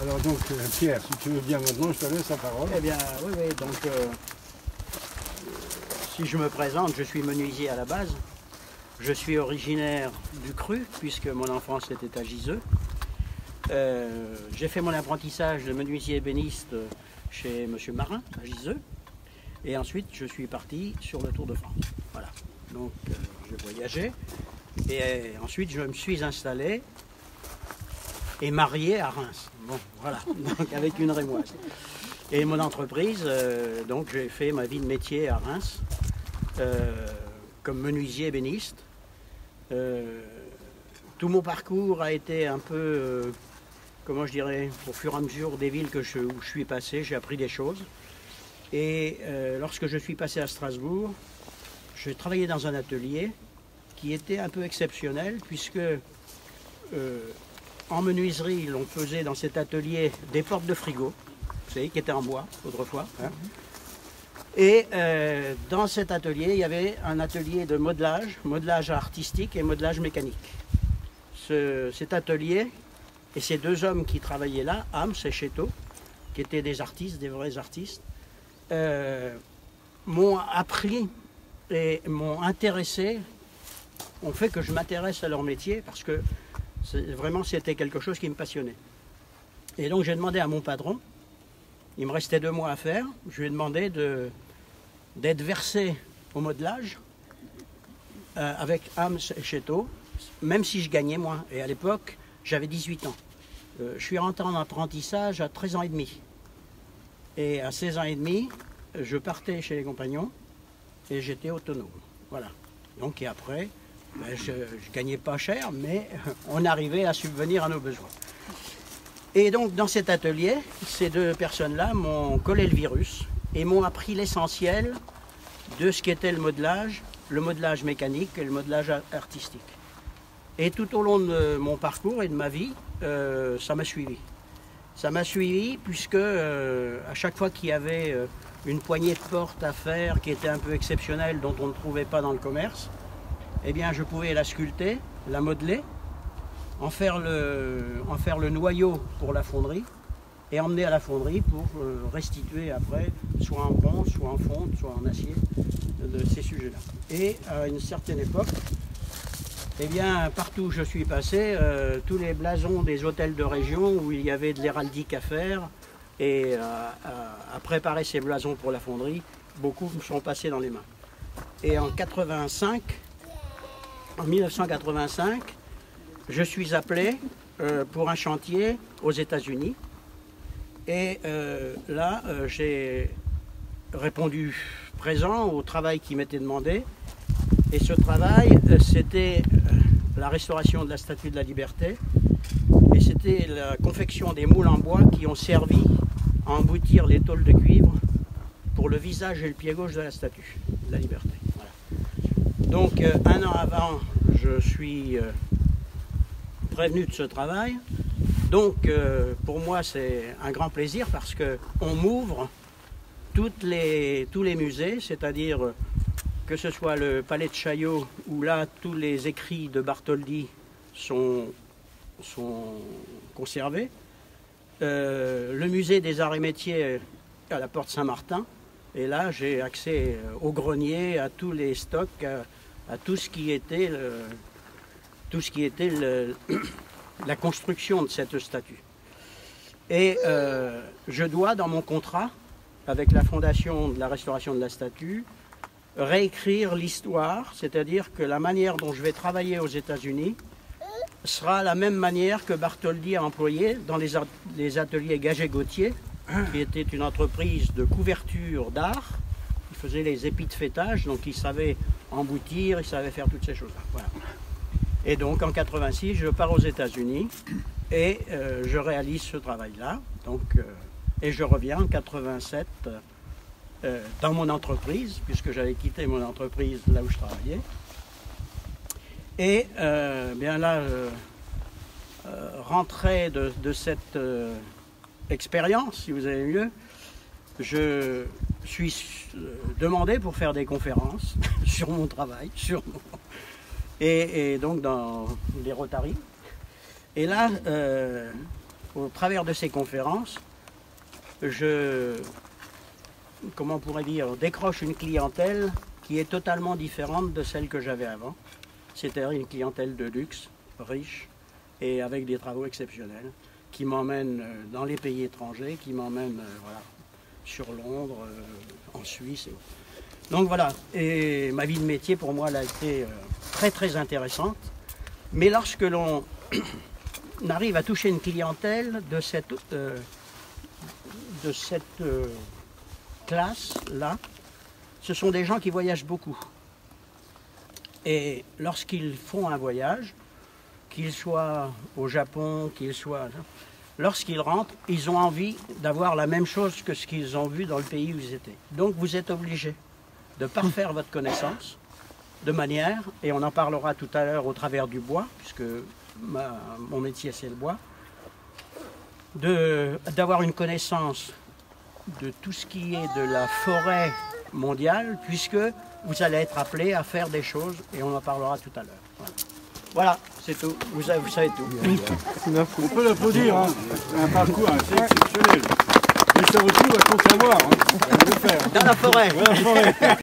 Alors donc Pierre, si tu veux bien maintenant, je te laisse la parole. Eh bien, oui, oui, donc si je me présente, je suis menuisier à la base. Je suis originaire du Cru, puisque mon enfance était à Giseux. J'ai fait mon apprentissage de menuisier ébéniste chez M. Marin, à Giseux. Et ensuite, je suis parti sur le Tour de France. Voilà. Donc, j'ai voyagé. Et ensuite, je me suis installé et marié à Reims. Bon, voilà. Donc, avec une rémoise. Et mon entreprise, donc, j'ai fait ma vie de métier à Reims, comme menuisier ébéniste. Tout mon parcours a été un peu, comment je dirais, au fur et à mesure des villes où je suis passé, j'ai appris des choses. Et lorsque je suis passé à Strasbourg, j'ai travaillé dans un atelier qui était un peu exceptionnel, puisque en menuiserie, l'on faisait dans cet atelier des portes de frigo, vous savez, qui étaient en bois autrefois. Hein. Et dans cet atelier, il y avait un atelier de modelage artistique et modelage mécanique. Cet atelier et ces deux hommes qui travaillaient là, Hams et Chéteau, qui étaient des artistes, des vrais artistes, m'ont appris et m'ont intéressé, ont fait que je m'intéresse à leur métier, parce que vraiment c'était quelque chose qui me passionnait. Et donc j'ai demandé à mon patron, il me restait 2 mois à faire, je lui ai demandé d'être versé au modelage avec Hams et Chéteau, même si je gagnais moins. Et à l'époque, j'avais 18 ans. Je suis rentré en apprentissage à 13 ans et demi. Et à 16 ans et demi, je partais chez les compagnons et j'étais autonome. Voilà. Donc et après, ben, je gagnais pas cher, mais on arrivait à subvenir à nos besoins. Et donc dans cet atelier, ces deux personnes-là m'ont collé le virus et m'ont appris l'essentiel de ce qu'était le modelage mécanique et le modelage artistique. Et tout au long de mon parcours et de ma vie, ça m'a suivi. Ça m'a suivi puisque à chaque fois qu'il y avait une poignée de porte à faire qui était un peu exceptionnelle, dont on ne trouvait pas dans le commerce, eh bien je pouvais la sculpter, la modeler, en faire le noyau pour la fonderie et emmener à la fonderie pour restituer après, soit en bronze, soit en fonte, soit en acier, de ces sujets-là. Et à une certaine époque, eh bien, partout où je suis passé, tous les blasons des hôtels de région où il y avait de l'héraldique à faire et à préparer ces blasons pour la fonderie, beaucoup me sont passés dans les mains. Et en 1985, je suis appelé pour un chantier aux États-Unis. Et là, j'ai répondu présent au travail qui m'était demandé. Et ce travail, c'était la restauration de la Statue de la Liberté. Et c'était la confection des moules en bois qui ont servi à emboutir les tôles de cuivre pour le visage et le pied gauche de la Statue de la Liberté. Voilà. Donc, 1 an avant, je suis prévenu de ce travail. Donc, pour moi, c'est un grand plaisir parce qu'on m'ouvre tous les musées, c'est-à-dire que ce soit le Palais de Chaillot, où là, tous les écrits de Bartholdi sont conservés, le musée des arts et métiers à la Porte Saint-Martin, et là, j'ai accès au grenier, à tous les stocks, à tout ce qui était la construction de cette statue. Et je dois, dans mon contrat, avec la Fondation de la restauration de la statue, réécrire l'histoire, c'est-à-dire que la manière dont je vais travailler aux États-Unis sera la même manière que Bartholdi a employée dans les ateliers Gaget-Gauthier, qui était une entreprise de couverture d'art. Il faisait les épis de fêtage, donc il savait emboutir, il savait faire toutes ces choses-là. Voilà. Et donc en 86, je pars aux États-Unis et je réalise ce travail-là. Et je reviens en 87 dans mon entreprise, puisque j'avais quitté mon entreprise là où je travaillais. Et bien là, rentré de cette expérience, si vous avez mieux, je suis demandé pour faire des conférences sur mon travail, et donc dans les Rotary. Et là, au travers de ces conférences, comment on pourrait dire, décroche une clientèle qui est totalement différente de celle que j'avais avant. C'est-à-dire une clientèle de luxe, riche et avec des travaux exceptionnels, qui m'emmène dans les pays étrangers, qui m'emmène voilà, sur Londres, en Suisse. Donc voilà, et ma vie de métier pour moi elle a été très très intéressante. Mais lorsque l'on arrive à toucher une clientèle de cette classe-là, ce sont des gens qui voyagent beaucoup. Et lorsqu'ils font un voyage, qu'ils soient au Japon, lorsqu'ils rentrent, ils ont envie d'avoir la même chose que ce qu'ils ont vu dans le pays où ils étaient. Donc vous êtes obligé de parfaire votre connaissance de manière, et on en parlera tout à l'heure au travers du bois, puisque mon métier c'est le bois, d'avoir une connaissance de tout ce qui est de la forêt mondiale, puisque vous allez être appelé à faire des choses, et on en parlera tout à l'heure. Voilà, c'est tout. Vous savez tout. On peut l'applaudir, hein. C'est un parcours assez exceptionnel. Mais ça retrouve à Concavoir, hein. On va le faire. Dans la forêt. Dans la forêt.